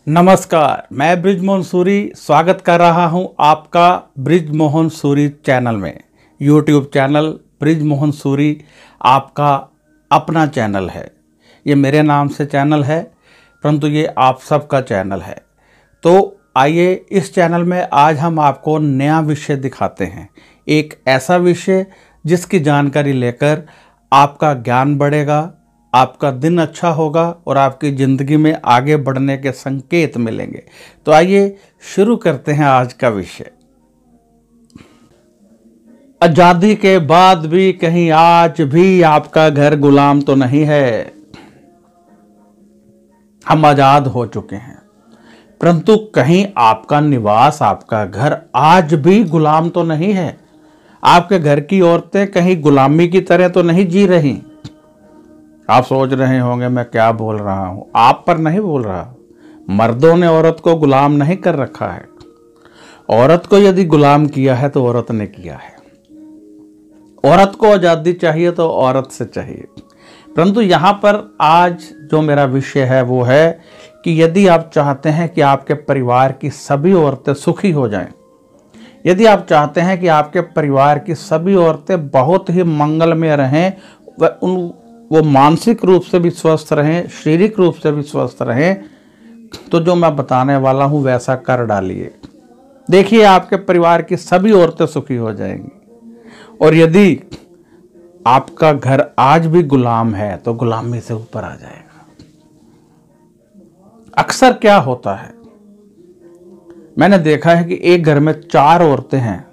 नमस्कार, मैं बृजमोहन सूरी स्वागत कर रहा हूं आपका बृजमोहन सूरी चैनल में। यूट्यूब चैनल बृजमोहन सूरी आपका अपना चैनल है। ये मेरे नाम से चैनल है, परंतु ये आप सबका चैनल है। तो आइए इस चैनल में आज हम आपको नया विषय दिखाते हैं। एक ऐसा विषय जिसकी जानकारी लेकर आपका ज्ञान बढ़ेगा, आपका दिन अच्छा होगा और आपकी ज़िंदगी में आगे बढ़ने के संकेत मिलेंगे। तो आइए शुरू करते हैं आज का विषय। आज़ादी के बाद भी कहीं आज भी आपका घर गुलाम तो नहीं है। हम आज़ाद हो चुके हैं, परंतु कहीं आपका निवास, आपका घर आज भी गुलाम तो नहीं है। आपके घर की औरतें कहीं गुलामी की तरह तो नहीं जी रही। आप सोच रहे होंगे मैं क्या बोल रहा हूं। आप पर नहीं बोल रहा, मर्दों ने औरत को गुलाम नहीं कर रखा है। औरत को यदि गुलाम किया है तो औरत ने किया है। औरत को आज़ादी चाहिए तो औरत से चाहिए। परंतु यहां पर आज जो मेरा विषय है वो है कि यदि आप चाहते हैं कि आपके परिवार की सभी औरतें सुखी हो जाएं, यदि आप चाहते हैं कि आपके परिवार की सभी औरतें बहुत ही मंगलमय रहें, वो मानसिक रूप से भी स्वस्थ रहें, शारीरिक रूप से भी स्वस्थ रहें, तो जो मैं बताने वाला हूं वैसा कर डालिए। देखिए आपके परिवार की सभी औरतें सुखी हो जाएंगी। और यदि आपका घर आज भी गुलाम है तो गुलामी से ऊपर आ जाएगा। अक्सर क्या होता है, मैंने देखा है कि एक घर में 4 औरतें हैं,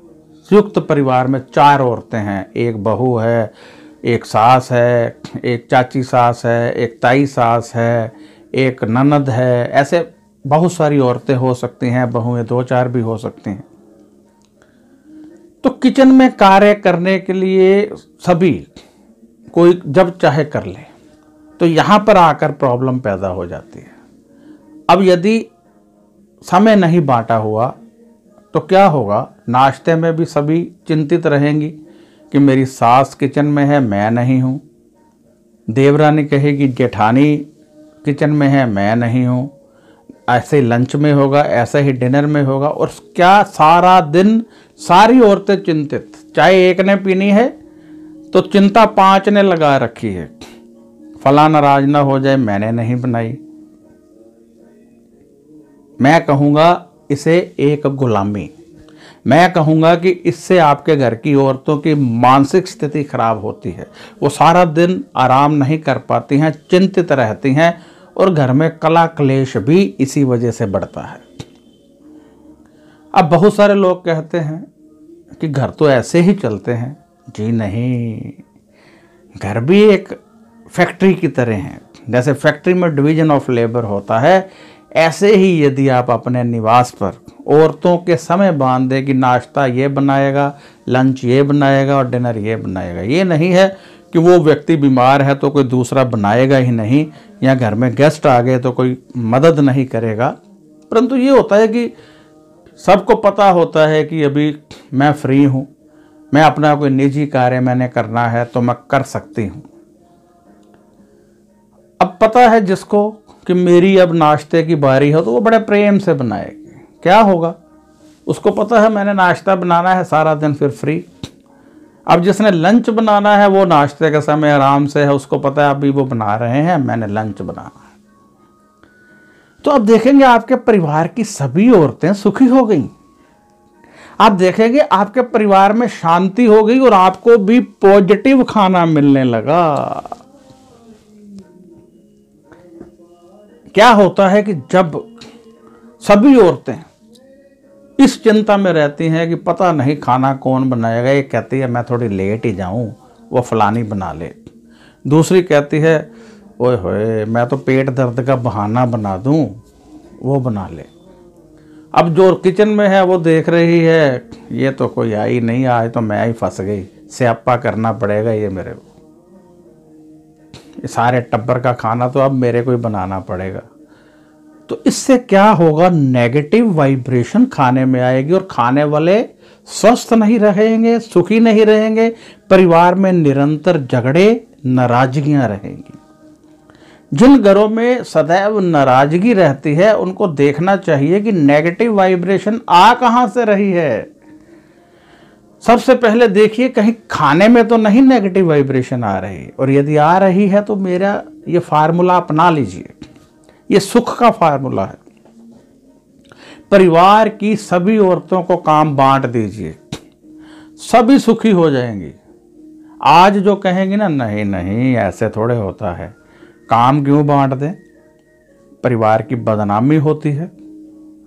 संयुक्त परिवार में 4 औरतें हैं। एक बहू है, एक सास है, एक चाची सास है, एक ताई सास है, एक ननद है। ऐसे बहुत सारी औरतें हो सकती हैं, बहुएं 2-4 भी हो सकती हैं। तो किचन में कार्य करने के लिए सभी कोई जब चाहे कर ले, तो यहाँ पर आकर प्रॉब्लम पैदा हो जाती है। अब यदि समय नहीं बांटा हुआ तो क्या होगा, नाश्ते में भी सभी चिंतित रहेंगी कि मेरी सास किचन में है, मैं नहीं हूँ। देवरानी कहेगी जेठानी किचन में है, मैं नहीं हूँ। ऐसे लंच में होगा, ऐसे ही डिनर में होगा। और क्या सारा दिन सारी औरतें चिंतित। चाय एक ने पीनी है तो चिंता 5 ने लगा रखी है, फला नाराज ना हो जाए, मैंने नहीं बनाई। मैं कहूँगा इसे एक गुलामी। मैं कहूँगा कि इससे आपके घर की औरतों की मानसिक स्थिति खराब होती है। वो सारा दिन आराम नहीं कर पाती हैं, चिंतित रहती हैं और घर में कला क्लेश भी इसी वजह से बढ़ता है। अब बहुत सारे लोग कहते हैं कि घर तो ऐसे ही चलते हैं। जी नहीं, घर भी एक फैक्ट्री की तरह है। जैसे फैक्ट्री में डिवीजन ऑफ लेबर होता है, ऐसे ही यदि आप अपने निवास पर औरतों के समय बांध दे कि नाश्ता ये बनाएगा, लंच ये बनाएगा और डिनर ये बनाएगा। ये नहीं है कि वो व्यक्ति बीमार है तो कोई दूसरा बनाएगा ही नहीं, या घर में गेस्ट आ गए तो कोई मदद नहीं करेगा। परंतु ये होता है कि सबको पता होता है कि अभी मैं फ्री हूँ, मैं अपना कोई निजी कार्य मैंने करना है तो मैं कर सकती हूँ। अब पता है जिसको कि मेरी अब नाश्ते की बारी हो तो वो बड़े प्रेम से बनाएगी। क्या होगा, उसको पता है मैंने नाश्ता बनाना है, सारा दिन फिर फ्री। अब जिसने लंच बनाना है वो नाश्ते के समय आराम से है, उसको पता है अभी वो बना रहे हैं, मैंने लंच बनाना है। तो अब देखेंगे आपके परिवार की सभी औरतें सुखी हो गई। आप देखेंगे आपके परिवार में शांति हो गई और आपको भी पॉजिटिव खाना मिलने लगा। क्या होता है कि जब सभी औरतें इस चिंता में रहती हैं कि पता नहीं खाना कौन बनाएगा, एक कहती है मैं थोड़ी लेट ही जाऊं, वो फलानी बना ले। दूसरी कहती है ओए होए मैं तो पेट दर्द का बहाना बना दूं, वो बना ले। अब जो किचन में है वो देख रही है ये तो कोई आई नहीं, आज तो मैं ही फंस गई, स्यापा करना पड़ेगा ये मेरे को, ये सारे टब्बर का खाना तो अब मेरे को ही बनाना पड़ेगा। तो इससे क्या होगा, नेगेटिव वाइब्रेशन खाने में आएगी और खाने वाले स्वस्थ नहीं रहेंगे, सुखी नहीं रहेंगे। परिवार में निरंतर झगड़े, नाराजगियां रहेंगी। जिन घरों में सदैव नाराजगी रहती है उनको देखना चाहिए कि नेगेटिव वाइब्रेशन आ कहां से रही है। सबसे पहले देखिए कहीं खाने में तो नहीं नेगेटिव वाइब्रेशन आ रही, और यदि आ रही है तो मेरा ये फार्मूला अपना लीजिए, ये सुख का फार्मूला है। परिवार की सभी औरतों को काम बांट दीजिए, सभी सुखी हो जाएंगी। आज जो कहेंगी ना नहीं नहीं ऐसे थोड़े होता है, काम क्यों बांट दें, परिवार की बदनामी होती है।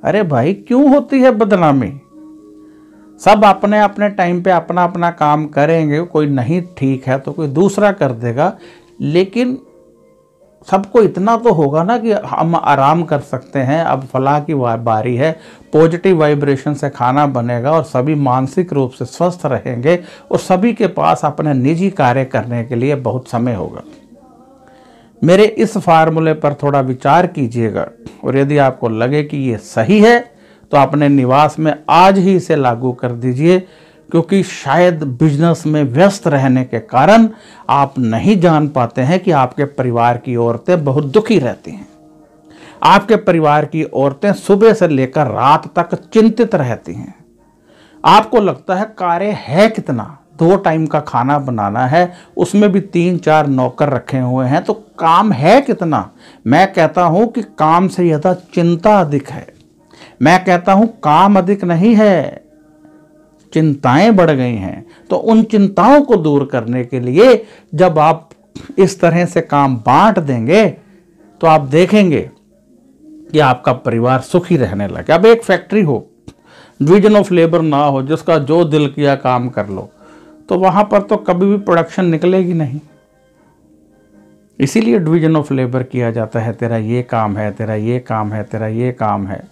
अरे भाई क्यों होती है बदनामी? सब अपने अपने टाइम पे अपना अपना काम करेंगे, कोई नहीं ठीक है तो कोई दूसरा कर देगा, लेकिन सबको इतना तो होगा ना कि हम आराम कर सकते हैं। अब फलां की बारी है, पॉजिटिव वाइब्रेशन से खाना बनेगा और सभी मानसिक रूप से स्वस्थ रहेंगे और सभी के पास अपने निजी कार्य करने के लिए बहुत समय होगा। मेरे इस फार्मूले पर थोड़ा विचार कीजिएगा, और यदि आपको लगे कि ये सही है तो अपने निवास में आज ही इसे लागू कर दीजिए, क्योंकि शायद बिजनेस में व्यस्त रहने के कारण आप नहीं जान पाते हैं कि आपके परिवार की औरतें बहुत दुखी रहती हैं। आपके परिवार की औरतें सुबह से लेकर रात तक चिंतित रहती हैं। आपको लगता है कार्य है कितना, 2 टाइम का खाना बनाना है, उसमें भी 3-4 नौकर रखे हुए हैं, तो काम है कितना। मैं कहता हूं कि काम से ज्यादा चिंता अधिक है। मैं कहता हूं काम अधिक नहीं है, चिंताएं बढ़ गई हैं। तो उन चिंताओं को दूर करने के लिए जब आप इस तरह से काम बांट देंगे तो आप देखेंगे कि आपका परिवार सुखी रहने लगे। अब एक फैक्ट्री हो, डिवीजन ऑफ लेबर ना हो, जिसका जो दिल किया काम कर लो, तो वहां पर तो कभी भी प्रोडक्शन निकलेगी नहीं। इसीलिए डिवीजन ऑफ लेबर किया जाता है, तेरा ये काम है, तेरा ये काम है, तेरा ये काम है।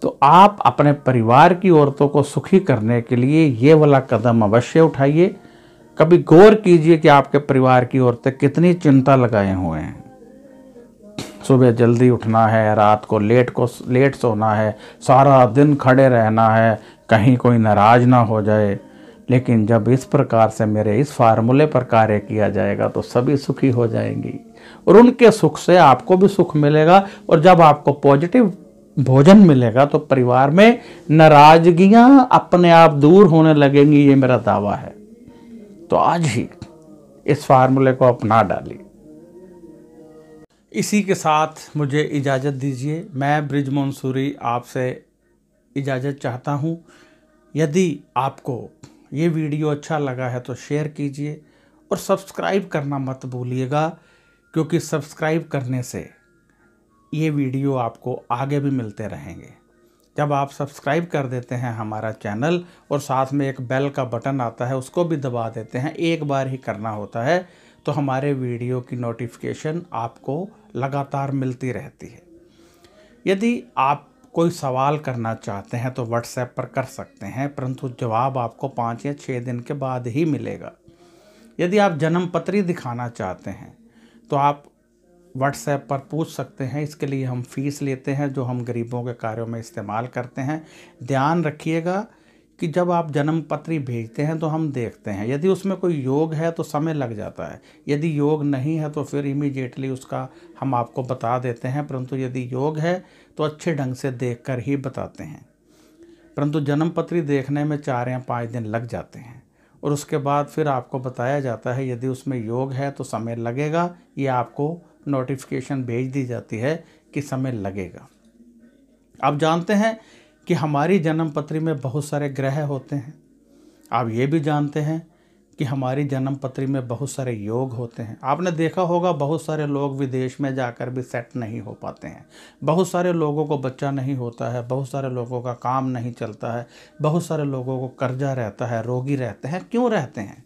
तो आप अपने परिवार की औरतों को सुखी करने के लिए ये वाला कदम अवश्य उठाइए। कभी गौर कीजिए कि आपके परिवार की औरतें कितनी चिंता लगाए हुए हैं। सुबह जल्दी उठना है, रात को लेट सोना है, सारा दिन खड़े रहना है, कहीं कोई नाराज ना हो जाए। लेकिन जब इस प्रकार से मेरे इस फार्मूले पर कार्य किया जाएगा तो सभी सुखी हो जाएंगी, और उनके सुख से आपको भी सुख मिलेगा। और जब आपको पॉजिटिव भोजन मिलेगा तो परिवार में नाराजगियां अपने आप दूर होने लगेंगी, ये मेरा दावा है। तो आज ही इस फार्मूले को अपना डालिए। इसी के साथ मुझे इजाज़त दीजिए। मैं बृजमोहन सूरी आपसे इजाज़त चाहता हूँ। यदि आपको ये वीडियो अच्छा लगा है तो शेयर कीजिए और सब्सक्राइब करना मत भूलिएगा, क्योंकि सब्सक्राइब करने से ये वीडियो आपको आगे भी मिलते रहेंगे। जब आप सब्सक्राइब कर देते हैं हमारा चैनल और साथ में एक बेल का बटन आता है उसको भी दबा देते हैं, एक बार ही करना होता है, तो हमारे वीडियो की नोटिफिकेशन आपको लगातार मिलती रहती है। यदि आप कोई सवाल करना चाहते हैं तो व्हाट्सएप पर कर सकते हैं, परंतु जवाब आपको 5 या 6 दिन के बाद ही मिलेगा। यदि आप जन्म पत्री दिखाना चाहते हैं तो आप व्हाट्सएप पर पूछ सकते हैं। इसके लिए हम फीस लेते हैं जो हम गरीबों के कार्यों में इस्तेमाल करते हैं। ध्यान रखिएगा कि जब आप जन्म पत्री भेजते हैं तो हम देखते हैं, यदि उसमें कोई योग है तो समय लग जाता है, यदि योग नहीं है तो फिर इमीडिएटली उसका हम आपको बता देते हैं, परंतु यदि योग है तो अच्छे ढंग से देखकर ही बताते हैं। परंतु जन्म पत्री देखने में 4 या 5 दिन लग जाते हैं, और उसके बाद फिर आपको बताया जाता है यदि उसमें योग है तो समय लगेगा, ये आपको नोटिफिकेशन भेज दी जाती है कि समय लगेगा। आप जानते हैं कि हमारी जन्म पत्री में बहुत सारे ग्रह होते हैं। आप ये भी जानते हैं कि हमारी जन्म पत्री में बहुत सारे योग होते हैं। आपने देखा होगा बहुत सारे लोग विदेश में जाकर भी सेट नहीं हो पाते हैं, बहुत सारे लोगों को बच्चा नहीं होता है, बहुत सारे लोगों का काम नहीं चलता है, बहुत सारे लोगों को कर्जा रहता है, रोगी रहते हैं। क्यों रहते हैं?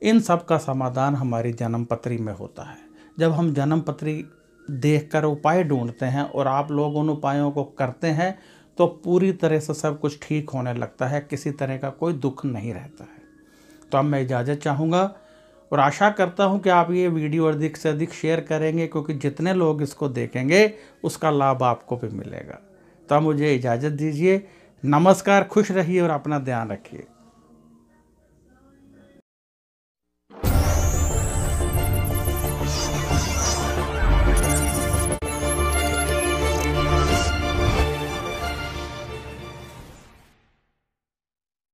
इन सब का समाधान हमारी जन्म पत्री में होता है। जब हम जन्म पत्री देखकर उपाय ढूंढते हैं और आप लोग उन उपायों को करते हैं तो पूरी तरह से सब कुछ ठीक होने लगता है, किसी तरह का कोई दुख नहीं रहता है। तो अब मैं इजाज़त चाहूँगा और आशा करता हूँ कि आप ये वीडियो अधिक से अधिक शेयर करेंगे, क्योंकि जितने लोग इसको देखेंगे उसका लाभ आपको भी मिलेगा। तो मुझे इजाज़त दीजिए। नमस्कार, खुश रहिए और अपना ध्यान रखिए।